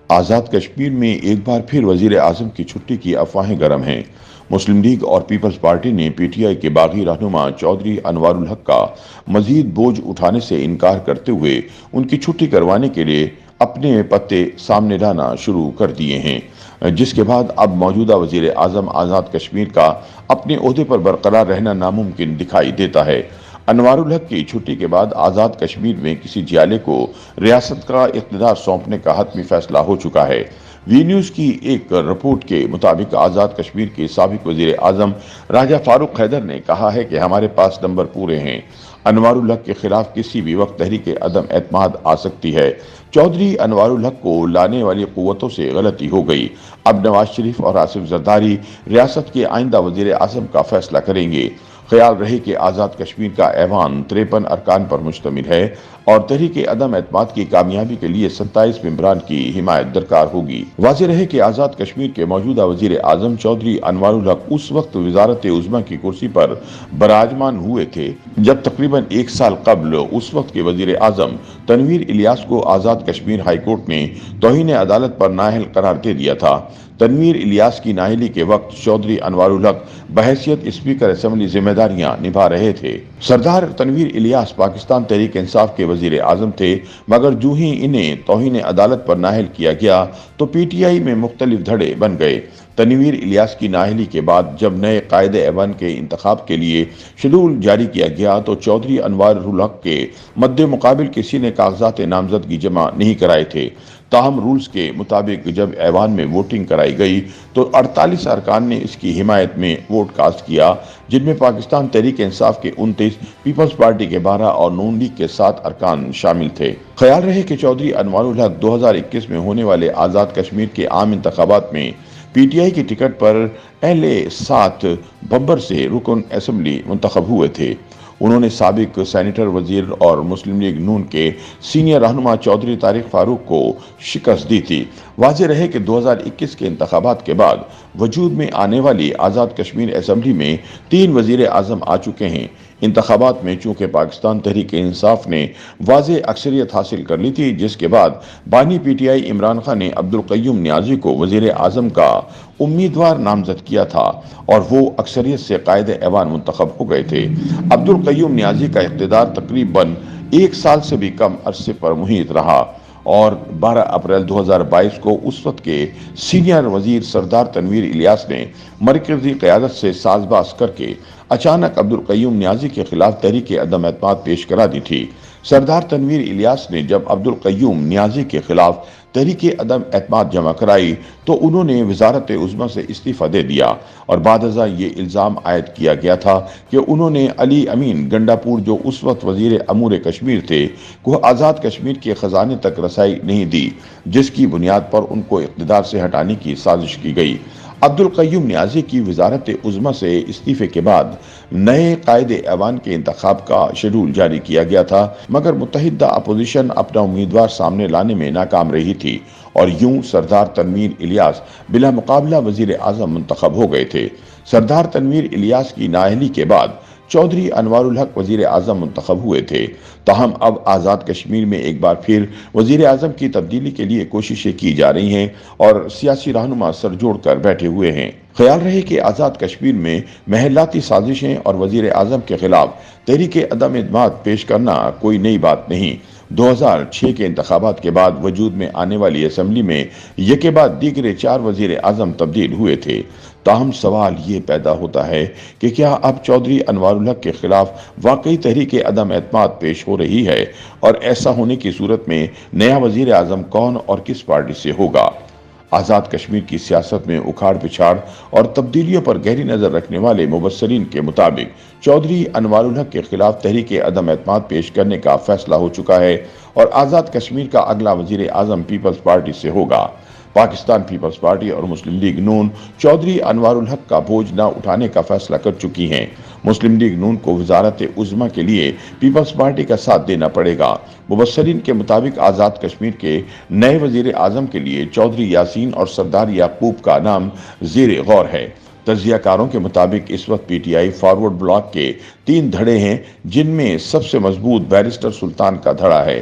آزاد کشمیر میں ایک بار پھر وزیر اعظم کی چھٹی کی افواہیں گرم ہیں۔ مسلم لیگ اور پیپلز پارٹی نے پی ٹی آئی کے باغی رہنما چودھری انوار الحق کا مزید بوجھ اٹھانے سے انکار کرتے ہوئے ان کی چھٹی کروانے کے لیے اپنے پتے سامنے لانا شروع کر دیے ہیں، جس کے بعد اب موجودہ وزیر اعظم آزاد کشمیر کا اپنے عہدے پر برقرار رہنا ناممکن دکھائی دیتا ہے۔ انوار الحق کی چھٹی کے بعد آزاد کشمیر میں کسی جیالے کو ریاست کا اقتدار سونپنے کا حتمی فیصلہ ہو چکا ہے۔ وی نیوز کی ایک رپورٹ کے مطابق آزاد کشمیر کے سابق وزیر اعظم راجہ فاروق حیدر نے کہا ہے کہ ہمارے پاس نمبر پورے ہیں۔ انوار الحق کے خلاف کسی بھی وقت تحریک عدم اعتماد آ سکتی ہے۔ چودھری انوار الحق کو لانے والی قوتوں سے غلطی ہو گئی۔ اب نواز شریف اور آصف زرداری ریاست کے آئندہ وزیر اعظم کا فیصلہ کریں گے۔ خیال رہے کہ آزاد کشمیر کا ایوان 53 ارکان پر مشتمل ہے اور تحریک عدم اعتماد کی کامیابی کے لیے 27 ممبران کی حمایت درکار ہوگی۔ واضح رہے کہ آزاد کشمیر کے موجودہ وزیر اعظم چودھری انوار الحق اس وقت وزارت عظمیٰ کی کرسی پر براجمان ہوئے تھے جب تقریباً ایک سال قبل اس وقت کے وزیر اعظم تنویر الیاس کو آزاد کشمیر ہائی کورٹ نے توہین عدالت پر نااہل قرار دے دیا تھا۔ تنویر الیاس کی نااہلی کے وقت چودھری انوار الحق بحیثیت اسپیکر اسمبلی ذمہ داریاں نبھا رہے تھے۔ سردار تنویر الیاس پاکستان تحریک انصاف کے وزیر اعظم تھے، مگر جو ہی انہیں توہین عدالت پر نااہل کیا گیا تو پی ٹی آئی میں مختلف دھڑے بن گئے۔ تنویر الیاس کی نااہلی کے بعد جب نئے قائد ایوان کے انتخاب کے لیے شیڈول جاری کیا گیا تو چودھری انوار الحق کے مد مقابل کسی نے کاغذات نامزدگی جمع نہیں کرائے تھے۔ تاہم رولز کے مطابق جب ایوان میں ووٹنگ کرائی گئی تو 48 ارکان نے اس کی حمایت میں ووٹ کاسٹ کیا، جن میں پاکستان تحریک انصاف کے 29، پیپلز پارٹی کے 12 اور نون لیگ کے 7 ارکان شامل تھے۔ خیال رہے کہ چودھری انوار الحق 2021 میں ہونے والے آزاد کشمیر کے عام انتخابات میں پی ٹی آئی کی ٹکٹ پر اہل 7 بھبر سے رکن اسمبلی منتخب ہوئے تھے۔ انہوں نے سابق سینیٹر وزیر اور مسلم لیگ نون کے سینئر رہنما چودھری طارق فاروق کو شکست دی تھی۔ واضح رہے کہ 2021 کے انتخابات کے بعد وجود میں آنے والی آزاد کشمیر اسمبلی میں 3 وزیر اعظم آ چکے ہیں۔ انتخابات میں چونکہ پاکستان تحریک انصاف نے واضح اکثریت حاصل کر لی تھی، جس کے بعد بانی P T I Imran Khan نے عبدالقیوم نیازی کو وزیر اعظم کا امیدوار نامزد کیا تھا اور وہ اکثریت سے قائد ایوان منتخب ہو گئے تھے۔ عبدالقیوم نیازی کا اقتدار تقریباً 1 سال سے بھی کم عرصے پر محیط رہا اور 12 اپریل 2022 کو اس وقت کے سینئر وزیر سردار تنویر الیاس نے مرکزی قیادت سے ساز باز کر کے اچانک عبدالقیوم نیازی کے خلاف تحریک عدم اعتماد پیش کرا دی تھی۔ سردار تنویر الیاس نے جب عبدالقیوم نیازی کے خلاف تحریک عدم اعتماد جمع کرائی تو انہوں نے وزارت عظمیٰ سے استعفیٰ دے دیا اور بعد ازاں یہ الزام عائد کیا گیا تھا کہ انہوں نے علی امین گنڈا پور، جو اس وقت وزیر امور کشمیر تھے، کو آزاد کشمیر کے خزانے تک رسائی نہیں دی، جس کی بنیاد پر ان کو اقتدار سے ہٹانے کی سازش کی گئی۔ عبدالقیوم نیازی کی وزارت عظمیٰ سے استعفے کے بعد نئے قائد ایوان کے انتخاب کا شیڈول جاری کیا گیا تھا، مگر متحدہ اپوزیشن اپنا امیدوار سامنے لانے میں ناکام رہی تھی اور یوں سردار تنویر الیاس بلا مقابلہ وزیر اعظم منتخب ہو گئے تھے۔ سردار تنویر الیاس کی نااہلی کے بعد چودھری انوار الحق وزیر اعظم منتخب ہوئے تھے۔ تاہم اب آزاد کشمیر میں ایک بار پھر وزیر اعظم کی تبدیلی کے لیے کوششیں کی جا رہی ہیں اور سیاسی رہنما سر جوڑ کر بیٹھے ہوئے ہیں۔ خیال رہے کہ آزاد کشمیر میں محلاتی سازشیں اور وزیر اعظم کے خلاف تحریک عدم اعتماد پیش کرنا کوئی نئی بات نہیں۔ 2006 کے انتخابات کے بعد وجود میں آنے والی اسمبلی میں یکے بعد دیگرے 4 وزیر اعظم تبدیل ہوئے تھے۔ تاہم سوال یہ پیدا ہوتا ہے کہ کیا اب چودھری انوار الحق کے خلاف واقعی تحریک عدم اعتماد پیش ہو رہی ہے، اور ایسا ہونے کی صورت میں نیا وزیر اعظم کون اور کس پارٹی سے ہوگا؟ آزاد کشمیر کی سیاست میں اکھاڑ پچھاڑ اور تبدیلیوں پر گہری نظر رکھنے والے مبصرین کے مطابق چودھری انوار الحق کے خلاف تحریک عدم اعتماد پیش کرنے کا فیصلہ ہو چکا ہے اور آزاد کشمیر کا اگلا وزیر اعظم پیپلز پارٹی سے ہوگا۔ پاکستان پیپلز پارٹی اور مسلم لیگ نون چودھری انوار الحق کا بوجھ نہ اٹھانے کا فیصلہ کر چکی ہیں۔ مسلم لیگ نون کو وزارت عظمیٰ کے لیے پیپلز پارٹی کا ساتھ دینا پڑے گا۔ مبصرین کے مطابق آزاد کشمیر کے نئے وزیر اعظم کے لیے چودھری یاسین اور سردار یعقوب کا نام زیر غور ہے۔ تجزیہ کاروں کے مطابق اس وقت P T I forward block کے 3 دھڑے ہیں، جن میں سب سے مضبوط بیرسٹر سلطان کا دھڑا ہے۔